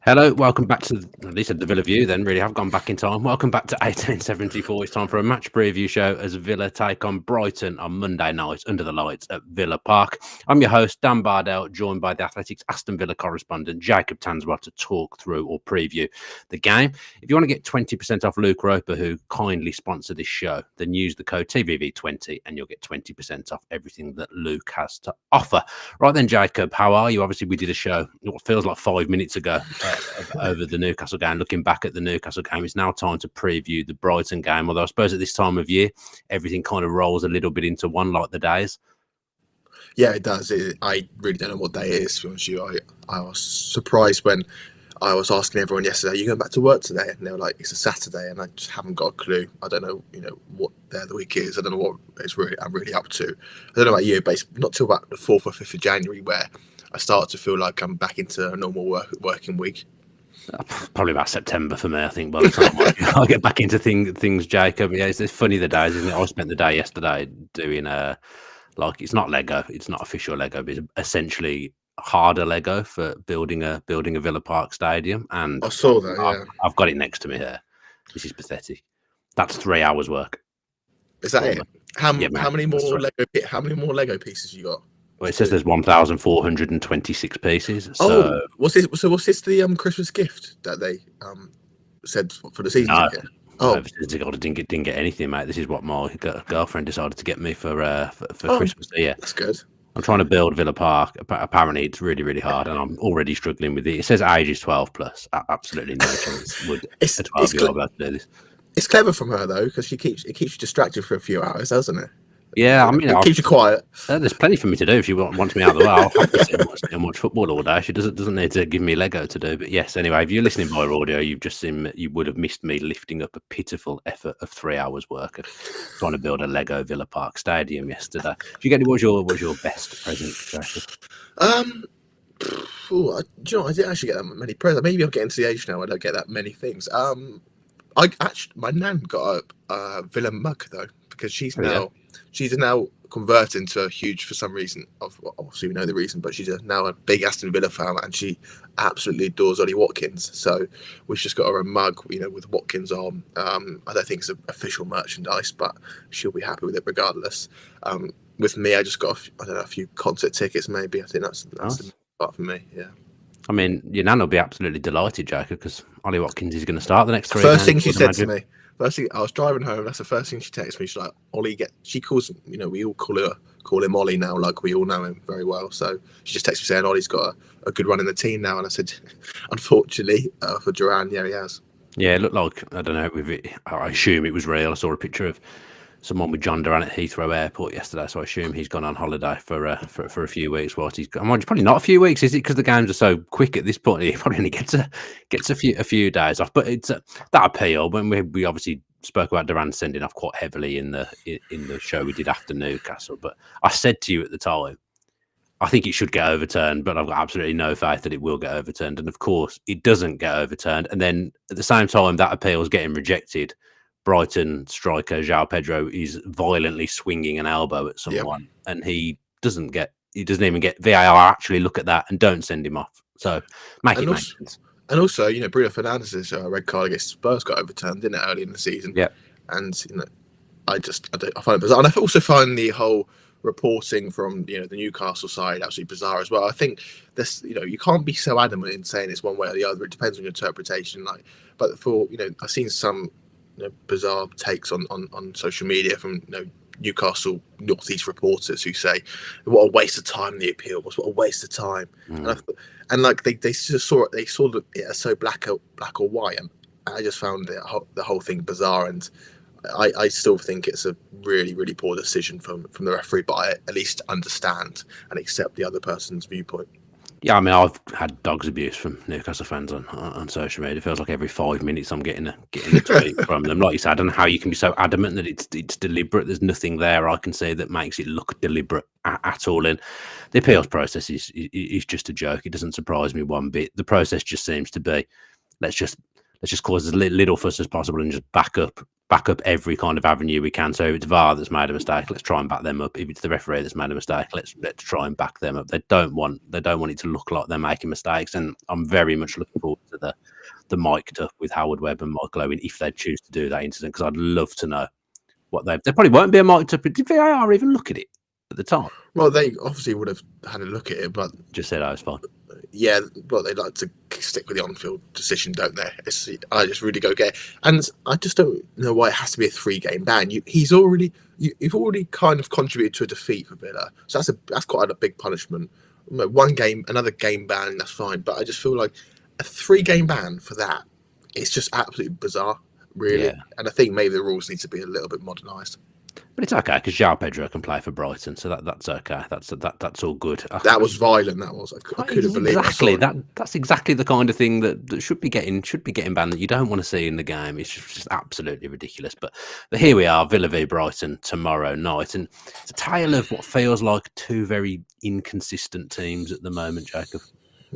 Hello, welcome back to at least at the Villa View. Then really, I've gone back in time. Welcome back to 1874. It's time for a match preview show as Villa take on Brighton on Monday night under the lights at Villa Park. I'm your host Dan Bardell, joined by the Athletics Aston Villa correspondent Jacob Tansworth to talk through or preview the game. If you want to get 20% off Luke Roper, who kindly sponsored this show, then use the code TVV20 and you'll get 20% off everything that Luke has to offer. Right then, Jacob, how are you? Obviously, we did a show what feels like 5 minutes ago. Over the Newcastle game. Looking back at the Newcastle game, it's now time to preview the Brighton game. Although I suppose at this time of year, everything kind of rolls a little bit into one, like the days. Yeah, it does. I really don't know what day it is, to be honest with you. I was surprised when I was asking everyone yesterday, "Are you going back to work today?" And they were like, "It's a Saturday," and I just haven't got a clue. I don't know, what day of the week is. I don't know what I'm really up to. I don't know about you, but it's not till about the 4th or 5th of January where I start to feel like I'm back into a normal working week. Probably about September for me, I think, by the time I'll get back into things, Jacob. Yeah, it's funny the days, isn't it? I spent the day yesterday doing like it's not Lego, it's not official Lego, but it's essentially harder Lego for building a Villa Park stadium. And I saw that. Yeah, I've got it next to me here. This is pathetic. That's 3 hours work. Is that it? How many more right. Lego pieces you got? Well, it says there's 1,426 pieces. So what's this? So what's this? The Christmas gift that they said for the season ticket? I didn't get anything, mate. This is what my girlfriend decided to get me for Christmas. Yeah, that's good. I'm trying to build Villa Park. Apparently, it's really, really hard, and I'm already struggling with it. It says age is 12 plus. Absolutely no chance would a 12-year-old be able to do this. It's clever from her though, because it keeps you distracted for a few hours, doesn't it? Yeah, I mean, it keeps you quiet. There's plenty for me to do if she wants me out of the way. I'll have to sit and watch football all day. She doesn't need to give me Lego to do. But yes, anyway, if you're listening by audio, you've just seen you would have missed me lifting up a pitiful effort of 3 hours work of trying to build a Lego Villa Park stadium yesterday. What was your best present, Jacob? I didn't actually get that many presents. Maybe I'm getting to the age now I don't get that many things. My nan got a Villa mug though, because she's now converted into a huge, for some reason, obviously we know the reason, but she's now a big Aston Villa fan and she absolutely adores Ollie Watkins. So we've just got her a mug, with Watkins on. I don't think it's official merchandise, but she'll be happy with it regardless. With me, I just got a few concert tickets maybe. I think that's nice. The part for me, yeah. I mean, your nan will be absolutely delighted, Jacob, because Ollie Watkins is going to start the next 3 First thing she said to me, I was driving home. That's the first thing she texted me. She's like, "Ollie, she calls, we all call him Ollie now, like we all know him very well." So she just texted me saying Ollie's got a good run in the team now, and I said, unfortunately for Duran, yeah, he has. Yeah, it looked like, I don't know, I assume it was real. I saw a picture of someone with John Duran at Heathrow Airport yesterday, so I assume he's gone on holiday for a few weeks. Whilst he's gone, probably not a few weeks, is it? Because the games are so quick at this point. He probably only gets a few days off. But it's that appeal. When we obviously spoke about Duran sending off quite heavily in the show we did after Newcastle, but I said to you at the time, I think it should get overturned, but I've got absolutely no faith that it will get overturned. And of course, it doesn't get overturned. And then at the same time, that appeal is getting rejected. Brighton striker João Pedro is violently swinging an elbow at someone, and he doesn't even get VAR actually look at that and don't send him off. So make sense. And also, Bruno Fernandes's red card against Spurs got overturned, didn't it, early in the season? Yeah. And I find it bizarre, and I also find the whole reporting from the Newcastle side absolutely bizarre as well. I think this, you can't be so adamant in saying it's one way or the other. It depends on your interpretation. But for I've seen some bizarre takes on social media from Newcastle Northeast reporters who say what a waste of time the appeal was, what a waste of time. And they just saw it as so black or white, and I just found the whole thing bizarre. And I still think it's a really, really poor decision from the referee, but I at least understand and accept the other person's viewpoint. Yeah, I mean, I've had dogs abuse from Newcastle fans on social media. It feels like every 5 minutes I'm getting a tweet from them. Like you said, I don't know how you can be so adamant that it's deliberate. There's nothing there I can see that makes it look deliberate at all. And the appeals process is just a joke. It doesn't surprise me one bit. The process just seems to be let's just cause as little fuss as possible and just back up back up every kind of avenue we can. So if it's VAR that's made a mistake, let's try and back them up. If it's the referee that's made a mistake, let's try and back them up. They don't want it to look like they're making mistakes, and I'm very much looking forward to the mic'd up with Howard Webb and Michael Owen if they choose to do that incident, because I'd love to know what they probably won't be a mic'd up. Did VAR even look at it at the time? Well, they obviously would have had a look at it, but Just said I was fine. Yeah, but they like to stick with the on-field decision, don't they? I just really go get it. And I just don't know why it has to be a 3-game ban. You've already kind of contributed to a defeat for Villa, so that's quite a big punishment. 1 game, another game ban, that's fine. But I just feel like a 3-game ban for that, it's just absolutely bizarre, really. Yeah. And I think maybe the rules need to be a little bit modernised. But it's okay because João Pedro can play for Brighton, so that's okay. That's all good. That was violent. That was. I couldn't believe exactly that. That's exactly the kind of thing that should be getting banned, that you don't want to see in the game. It's just absolutely ridiculous. But here we are, Villa v Brighton tomorrow night, and it's a tale of what feels like 2 very inconsistent teams at the moment, Jacob.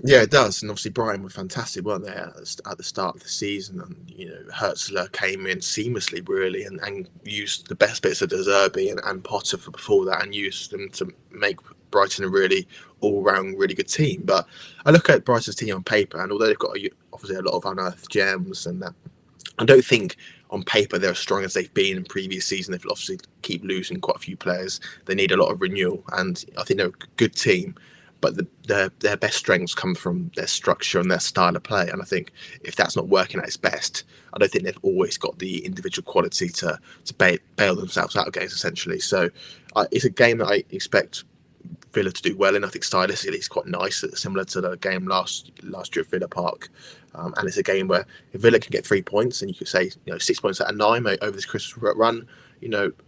Yeah, it does, and obviously Brighton were fantastic, weren't they, at the start of the season? And Hertzler came in seamlessly, really, and used the best bits of De Zerbi and Potter before that, and used them to make Brighton a really all-round, really good team. But I look at Brighton's team on paper, and although they've got obviously a lot of unearthed gems, and that, I don't think on paper they're as strong as they've been in previous season. They've obviously keep losing quite a few players. They need a lot of renewal, and I think they're a good team. But their best strengths come from their structure and their style of play. And I think if that's not working at its best, I don't think they've always got the individual quality to bail themselves out of games, essentially. So it's a game that I expect Villa to do well in. I think stylistically it's quite nice, similar to the game last year at Villa Park. And it's a game where if Villa can get 3 points, and you could say 6 points out of 9 over this Christmas run,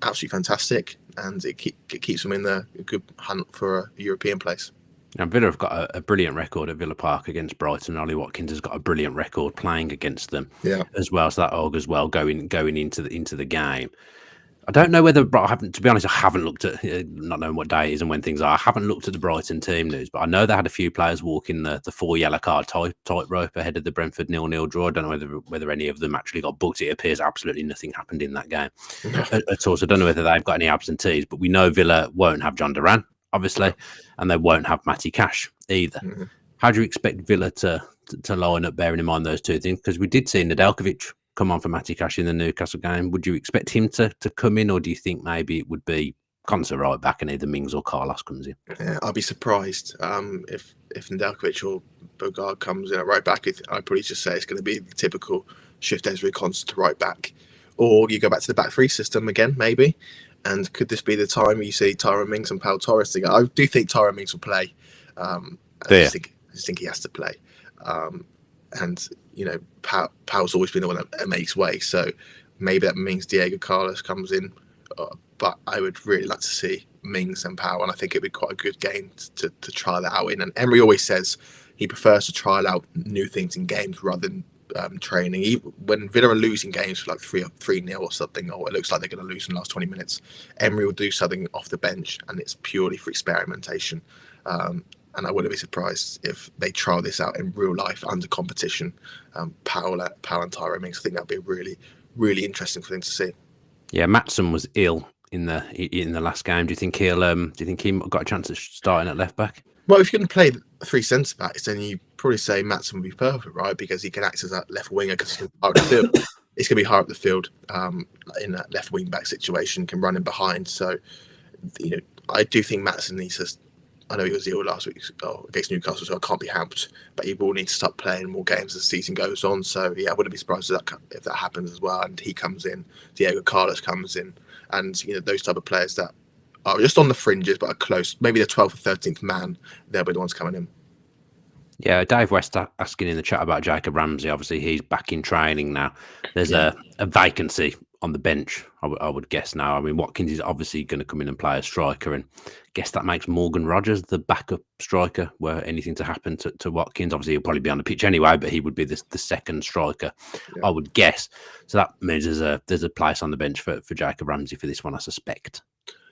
absolutely fantastic. And it keeps them in a good hunt for a European place. Now, Villa have got a brilliant record at Villa Park against Brighton. Ollie Watkins has got a brilliant record playing against them as well. So that augurs well going into the game. I don't know whether, to be honest, I haven't looked at, not knowing what day it is and when things are, I haven't looked at the Brighton team news, but I know they had a few players walking the 4 yellow card tightrope ahead of the Brentford 0-0 draw. I don't know whether any of them actually got booked. It appears absolutely nothing happened in that game at all. So I don't know whether they've got any absentees, but we know Villa won't have John Duran, obviously, and they won't have Matty Cash either. Mm-hmm. How do you expect Villa to line up, bearing in mind those two things? Because we did see Nedeljkovic come on for Matty Cash in the Newcastle game. Would you expect him to come in, or do you think maybe it would be Konsa right back and either Mings or Carlos comes in? Yeah, I'd be surprised if Nedeljkovic or Bogard comes in at right back. I'd probably just say it's going to be the typical shift Ezri Konsa to right back, or you go back to the back 3 system again, maybe. And could this be the time you see Tyrone Mings and Pau Torres together? I do think Tyrone Mings will play. I just think he has to play. And Pau's always been the one that makes way. So maybe that means Diego Carlos comes in. But I would really like to see Mings and Pau, and I think it'd be quite a good game to try that out in. And Emery always says he prefers to trial out new things in games rather than training. When Villa are losing games for like 3-0 or something, or it looks like they're going to lose in the last 20 minutes, Emery will do something off the bench, and it's purely for experimentation. And I wouldn't be surprised if they trial this out in real life under competition. Pau and Tyrone Mings, I think that'd be a really, really interesting thing to see. Yeah, Maatsen was ill in the last game. Do you think he got a chance of starting at left back? Well, if you're going to play 3 centre backs, then you probably say Maatsen would be perfect, right? Because he can act as that left winger because it's going to be high up the field in that left wing back situation, can run in behind. So, I do think Maatsen needs to. I know he was ill last week against Newcastle, so I can't be helped. But he will need to start playing more games as the season goes on. So, yeah, I wouldn't be surprised if that happens as well. And he comes in, Diego Carlos comes in, and those type of players that are just on the fringes but are close, maybe the 12th or 13th man, they'll be the ones coming in. Yeah, Dave West asking in the chat about Jacob Ramsey. Obviously, he's back in training now. There's a vacancy on the bench, I would guess now. I mean, Watkins is obviously going to come in and play as striker, and I guess that makes Morgan Rogers the backup striker were anything to happen to Watkins. Obviously, he'll probably be on the pitch anyway, but he would be the second striker, I would guess. So that means there's a place on the bench for Jacob Ramsey for this one, I suspect.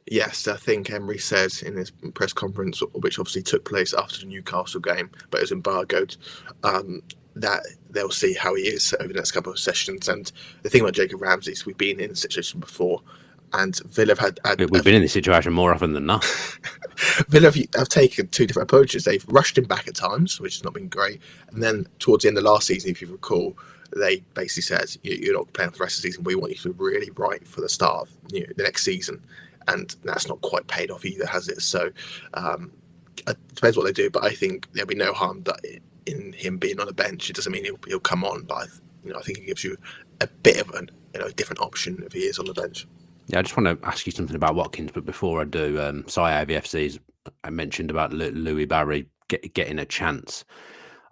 Yes, I think Emery said in his press conference, which obviously took place after the Newcastle game, but it was embargoed, that they'll see how he is over the next couple of sessions. And the thing about Jacob Ramsey is we've been in a situation before, and Villa have We've been in this situation more often than not. Villa have taken two different approaches. They've rushed him back at times, which has not been great. And then towards the end of last season, if you recall, they basically said, you're not playing for the rest of the season. We want you to be really right for the start of the next season. And that's not quite paid off either, has it? So it depends what they do. But I think there'll be no harm in him being on the bench. It doesn't mean he'll come on. But I think it gives you a bit of a different option if he is on the bench. Yeah, I just want to ask you something about Watkins, but before I do, AVFC's I mentioned about Louis Barry getting a chance.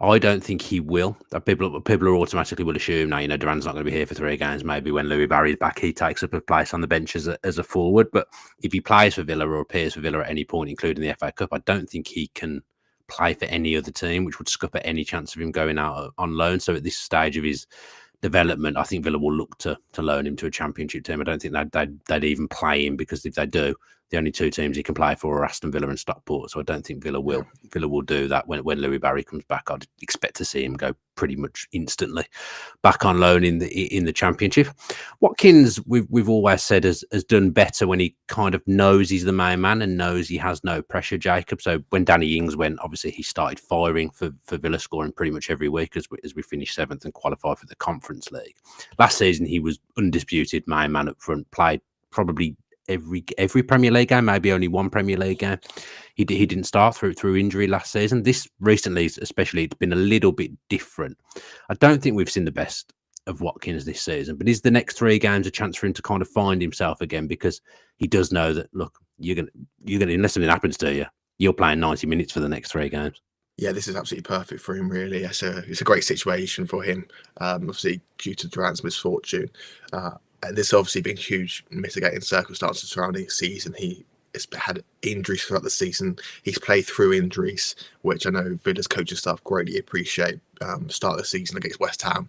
I don't think he will. People are automatically will assume now, Duran's not going to be here for 3 games. Maybe when Louis Barry's back, he takes up a place on the bench as a forward. But if he plays for Villa or appears for Villa at any point, including the FA Cup, I don't think he can play for any other team, which would scupper any chance of him going out on loan. So at this stage of his development, I think Villa will look to loan him to a Championship team. I don't think they'd even play him, because if they do, the only 2 teams he can play for are Aston Villa and Stockport. So I don't think Villa will. Yeah. Villa will do that when Louis Barry comes back. I'd expect to see him go pretty much instantly back on loan in the Championship. Watkins, we've always said has done better when he kind of knows he's the main man and knows he has no pressure, Jacob. So when Danny Ings went, obviously he started firing for Villa, scoring pretty much every week as we finished 7th and qualified for the Conference League. Last season he was undisputed main man up front, played probably every Premier League game, maybe only 1 Premier League game. He didn't start through injury last season. This recently, especially, it's been a little bit different. I don't think we've seen the best of Watkins this season, but is the next 3 games a chance for him to kind of find himself again? Because he does know that, look, you're gonna unless something happens to you, you're playing 90 minutes for the next 3 games. Yeah, this is absolutely perfect for him, really. It's a great situation for him, obviously due to Duran's misfortune. And there's obviously been huge mitigating circumstances surrounding the season. He has had injuries throughout the season. He's played through injuries, which I know Villa's coaching staff greatly appreciate. Start of the season against West Ham,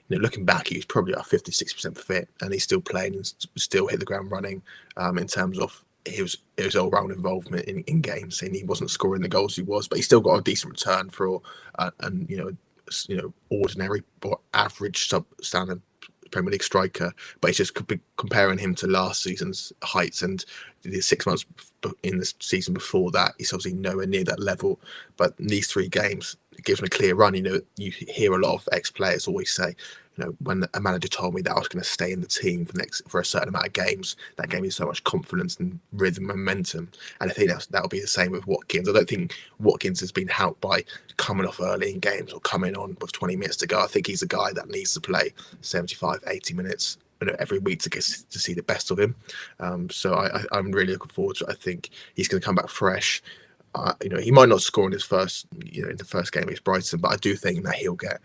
looking back, he was probably about 56% fit, and he's still playing and still hit the ground running. In terms of his all-round involvement in games, and he wasn't scoring the goals he was, but he still got a decent return for ordinary or average substandard Premier League striker. But it's just comparing him to last season's heights, and the 6 months in the season before that, he's obviously nowhere near that level. But in these 3 games, it gives him a clear run. You hear a lot of ex-players always say, when a manager told me that I was going to stay in the team for a certain amount of games, that gave me so much confidence and rhythm and momentum. And I think that'll be the same with Watkins. I don't think Watkins has been helped by coming off early in games or coming on with 20 minutes to go. I think he's a guy that needs to play 75, 80 minutes every week to get to see the best of him. So I'm really looking forward to it. I think he's going to come back fresh. He might not score in his first, in the first game against Brighton, but I do think that he'll get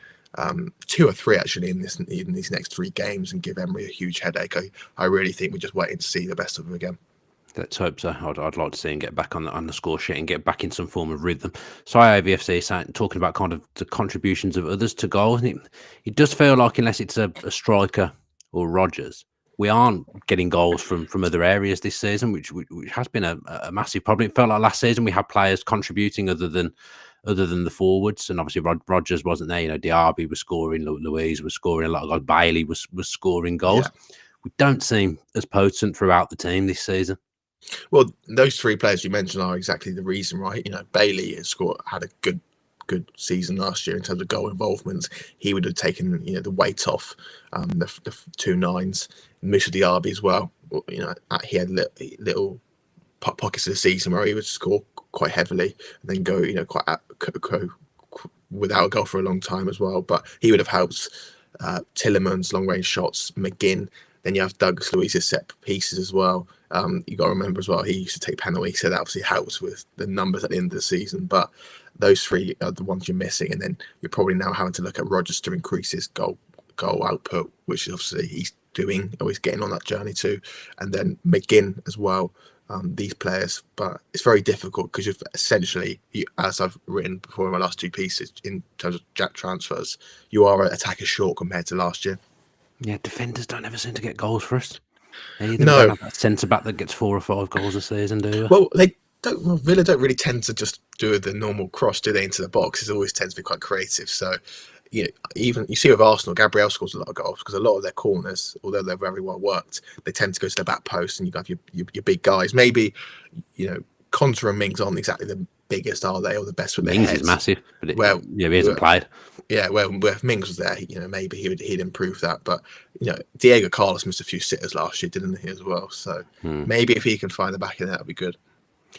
2 or 3 actually in these next 3 games and give Emery a huge headache. I really think we're just waiting to see the best of him again. Let's hope so. I'd like to see him get back on the score sheet and get back in some form of rhythm. So AVFC is talking about kind of the contributions of others to goals, and it does feel like unless it's a striker or Rodgers, we aren't getting goals from other areas this season, which has been a massive problem. It felt like last season we had players contributing other than the forwards, and obviously Rodgers wasn't there. Diaby was scoring, Louise was scoring a lot of goals, Bailey was scoring goals. Yeah. We don't seem as potent throughout the team this season. Well, those 3 players you mentioned are exactly the reason, right? Bailey had a good season last year in terms of goal involvement. He would have taken the weight off the 2 9s. Moussa Diaby as well. He had little pockets of the season where he would score quite heavily and then go go without a goal for a long time as well. But he would have helped Tillemans, long range shots, McGinn. Then you have Douglas Luiz's set pieces as well. You got to remember as well, he used to take penalties, so that obviously helps with the numbers at the end of the season. But those 3 are the ones you're missing, and then you're probably now having to look at Rodgers to increase his goal output, which is obviously he's doing, always getting on that journey too. And then McGinn as well. These players, but it's very difficult because you've essentially, as I've written before in my last 2 pieces, in terms of Jack transfers, you are an attacker short compared to last year. Yeah, defenders don't ever seem to get goals for us. No, don't have that centre back that gets 4 or 5 goals a season, do you? Well, they don't. Well, Villa don't really tend to just do the normal cross, do they, into the box? It always tends to be quite creative. So, even you see with Arsenal, Gabriel scores a lot of goals because a lot of their corners, although they're very well worked, they tend to go to the back post, and you have your big guys. Maybe Conter and Mings aren't exactly the biggest, are they, or the best with their Mings heads? is massive, but Well, he hasn't played. Yeah, well, if Mings was there, maybe he'd improve that. But Diego Carlos missed a few sitters last year, didn't he, as well? So maybe if he can find the back in there, that'd be good.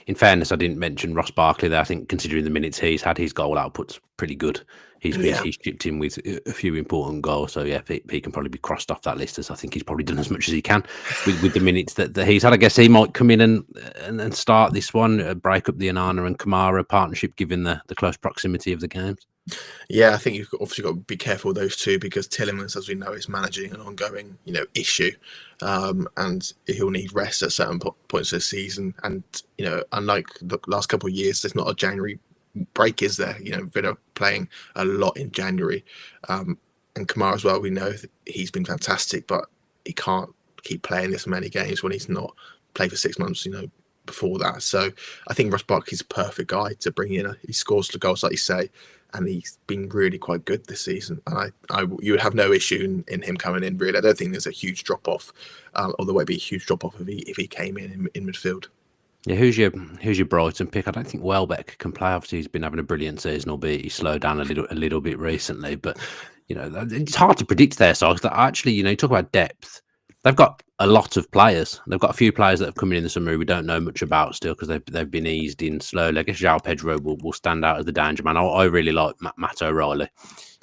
In fairness, I didn't mention Ross Barkley there. I think considering the minutes he's had, his goal output's pretty good. He's chipped in with a few important goals. So yeah, he can probably be crossed off that list, as I think he's probably done as much as he can with the minutes that he's had. I guess he might come in and start this one, break up the Onana and Kamara partnership, given the close proximity of the games. Yeah, I think you've obviously got to be careful with those two, because Tielemans, as we know, is managing an ongoing, issue, and he'll need rest at certain points of the season. And unlike the last couple of years, there's not a January break, is there? Villa playing a lot in January, and Kamara as well. We know that he's been fantastic, but he can't keep playing this many games when he's not played for 6 months. Before that, so I think Ross Barkley's a perfect guy to bring in. He scores the goals, like you say, and he's been really quite good this season. And you would have no issue in him coming in. Really, I don't think there's a huge drop off, although it'd be a huge drop off if he came in midfield. Yeah, who's your Brighton pick? I don't think Welbeck can play. Obviously, he's been having a brilliant season, albeit he slowed down a little bit recently. But it's hard to predict their size. Actually, you talk about depth. They've got a lot of players. They've got a few players that have come in the summer we don't know much about still, because they've been eased in slowly. I guess João Pedro will stand out as the danger man. I really like Matt O'Reilly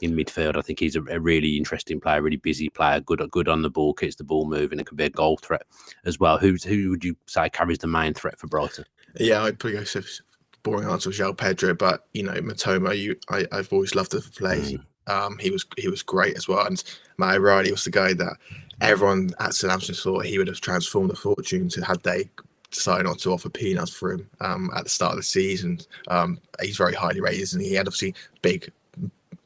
in midfield. I think he's a really interesting player, really busy player, good on the ball, keeps the ball moving, and can be a goal threat as well. Who would you say carries the main threat for Brighton? Yeah, I'd probably go so boring answer with João Pedro, but Matoma, I've always loved to play. He was great as well, and Matt O'Reilly was the guy that everyone at Southampton thought he would have transformed the fortunes had they decided not to offer peanuts for him at the start of the season. He's very highly rated, and he had obviously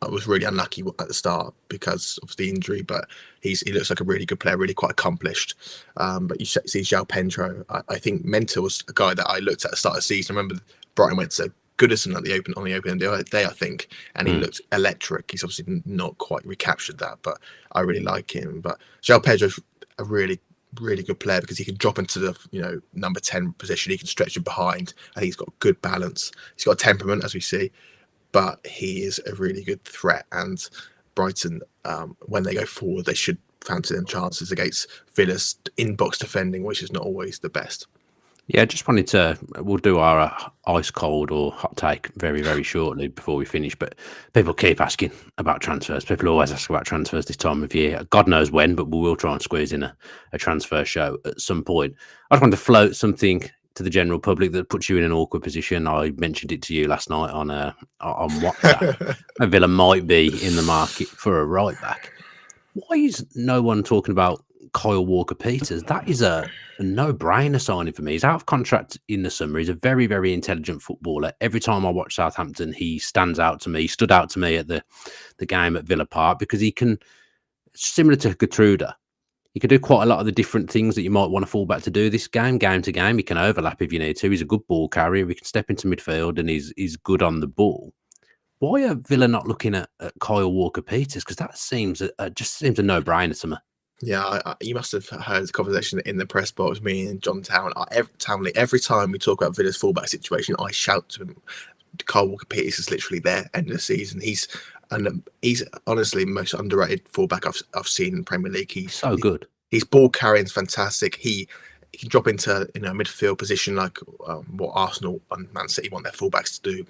I was really unlucky at the start because of the injury, but he looks like a really good player, really quite accomplished. But you see João Pedro, I think Mentor was a guy that I looked at the start of the season. I remember Brighton went to Goodison on the open day, I think, and he looked electric. He's obviously not quite recaptured that, but I really like him. But João Pedro's a really, really good player because he can drop into the number 10 position. He can stretch it behind. I think he's got good balance. He's got a temperament, as we see, but he is a really good threat. And Brighton, when they go forward, they should fancy them chances against Villa's in-box defending, which is not always the best. Yeah, just wanted to. We'll do our ice cold or hot take very, very shortly before we finish. But people keep asking about transfers. People always ask about transfers this time of year. God knows when, but we will try and squeeze in a transfer show at some point. I just wanted to float something to the general public that puts you in an awkward position. I mentioned it to you last night on WhatsApp. Villa might be in the market for a right back. Why is no one talking about Kyle Walker-Peters? That is a no-brainer signing for me. He's out of contract in the summer. He's a very, very intelligent footballer. Every time I watch Southampton, he stands out to me. He stood out to me at the game at Villa Park because he can, similar to Gertruda, he can do quite a lot of the different things that you might want a fullback to do this game to game. He can overlap if you need to. He's a good ball carrier. He can step into midfield and he's good on the ball. Why are Villa not looking at Kyle Walker-Peters? Because that just seems a no-brainer to me. Yeah, you must have heard the conversation in the press box, me and John Townley. Every time we talk about Villa's fullback situation, I shout to him, Kyle Walker-Peters is literally there, end of the season. He's honestly the most underrated fullback I've seen in the Premier League. He's so good. His ball carrying is fantastic. He can drop into a midfield position like what Arsenal and Man City want their fullbacks to do.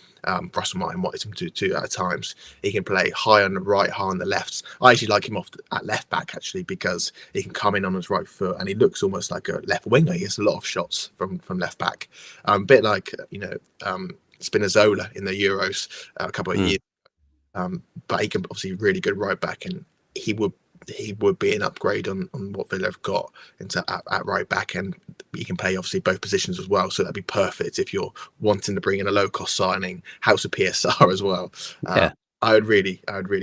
Russell Martin wanted him to do at times. He can play high on the right, high on the left. I actually like him at left back actually because he can come in on his right foot and he looks almost like a left winger. He has a lot of shots from left back, a bit like Spinazzola in the Euros a couple of years. But he can obviously really good right back, and he would be an upgrade on what Villa have got at right back, and he can play obviously both positions as well. So that'd be perfect if you're wanting to bring in a low cost signing, House of PSR as well. I would really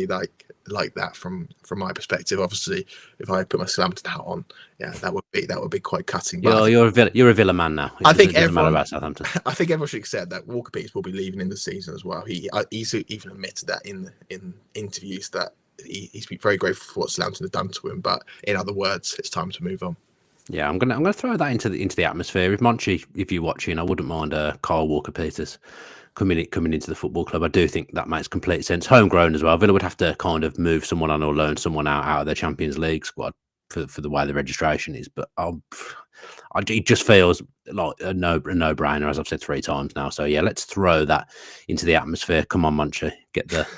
like like that from my perspective. Obviously, if I put my Southampton hat on, yeah, that would be quite cutting. But You're a Villa man now. I think It doesn't matter everyone. about Southampton. I think everyone should accept that Walker Peters will be leaving in the season as well. He's even admitted that in interviews that he's been very grateful for what Southampton have done to him. But in other words, it's time to move on. Yeah, I'm gonna throw that into the atmosphere. If Monchi, if you're watching, I wouldn't mind Kyle Walker Peters coming into the football club. I do think that makes complete sense. Homegrown as well. Villa would have to kind of move someone on or loan someone out of their Champions League squad for the way the registration is. But it just feels like a no-brainer, as I've said 3 times now. So yeah, let's throw that into the atmosphere. Come on, Muncher,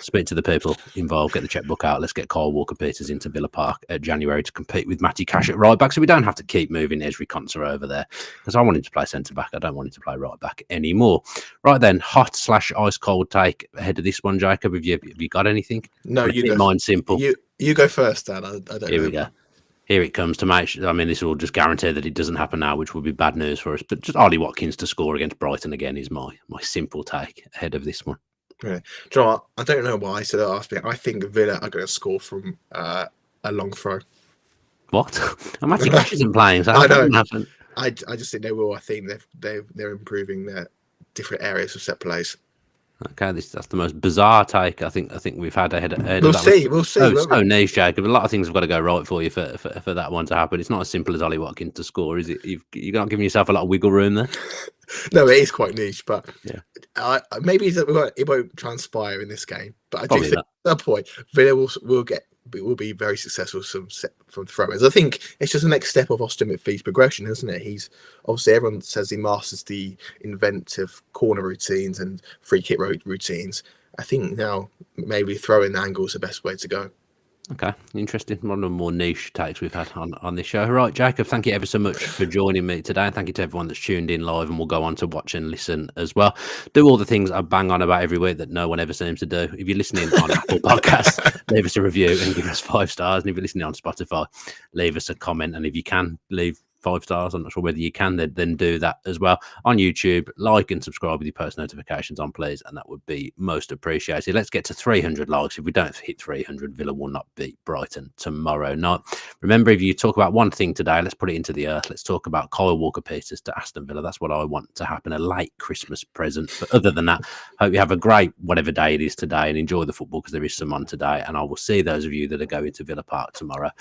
speak to the people involved, get the checkbook out. Let's get Kyle Walker Peters into Villa Park at January to compete with Matty Cash at right back, so we don't have to keep moving Esri Konsa over there, because I want him to play centre back. I don't want him to play right back anymore. Right then, hot / ice cold take ahead of this one, Jacob. Have you got anything? No, you go. Mine simple. You go first, Dan. I don't. Here we go. Here it comes to make sure. I mean, this will just guarantee that it doesn't happen now, which would be bad news for us. But just Ollie Watkins to score against Brighton again is my simple take ahead of this one. Really? Do you know what? I don't know why. So they'll ask me. I think Villa are going to score from a long throw. What? I'm actually Cash isn't playing, so I know. Happen. I just think they will. I think they're improving their different areas of set plays. Okay, that's the most bizarre take I think we've had ahead We'll of that see. one. We'll see. So niche, Jacob. A lot of things have got to go right for you for that one to happen. It's not as simple as Ollie Watkins to score, is it? You're not giving yourself a lot of wiggle room there. No, it is quite niche, but yeah, maybe it won't transpire in this game. But I probably do think at that point, Villa will be very successful from throw-ins. I think it's just the next step of Austin McPhee's progression, isn't it? He's obviously, everyone says he masters the inventive corner routines and free kick routines. I think now maybe throwing angles is the best way to go. Okay, interesting. One of the more niche takes we've had on this show. Right, Jacob, thank you ever so much for joining me today. And thank you to everyone that's tuned in live and will go on to watch and listen as well. Do all the things I bang on about every week that no one ever seems to do. If you're listening on Apple Podcasts, leave us a review and give us 5 stars. And if you're listening on Spotify, leave us a comment. And if you can, leave 5 stars. I'm not sure whether you can, then do that as well. On YouTube, like and subscribe with your post notifications on, please, and that would be most appreciated. Let's get to 300 likes. If we don't hit 300, Villa will not beat Brighton tomorrow night. Remember, if you talk about one thing today, let's put it into the earth. Let's talk about Kyle Walker Peters to Aston Villa. That's what I want to happen, a late Christmas present. But other than that, hope you have a great whatever day it is today and enjoy the football, because there is some on today. And I will see those of you that are going to Villa Park tomorrow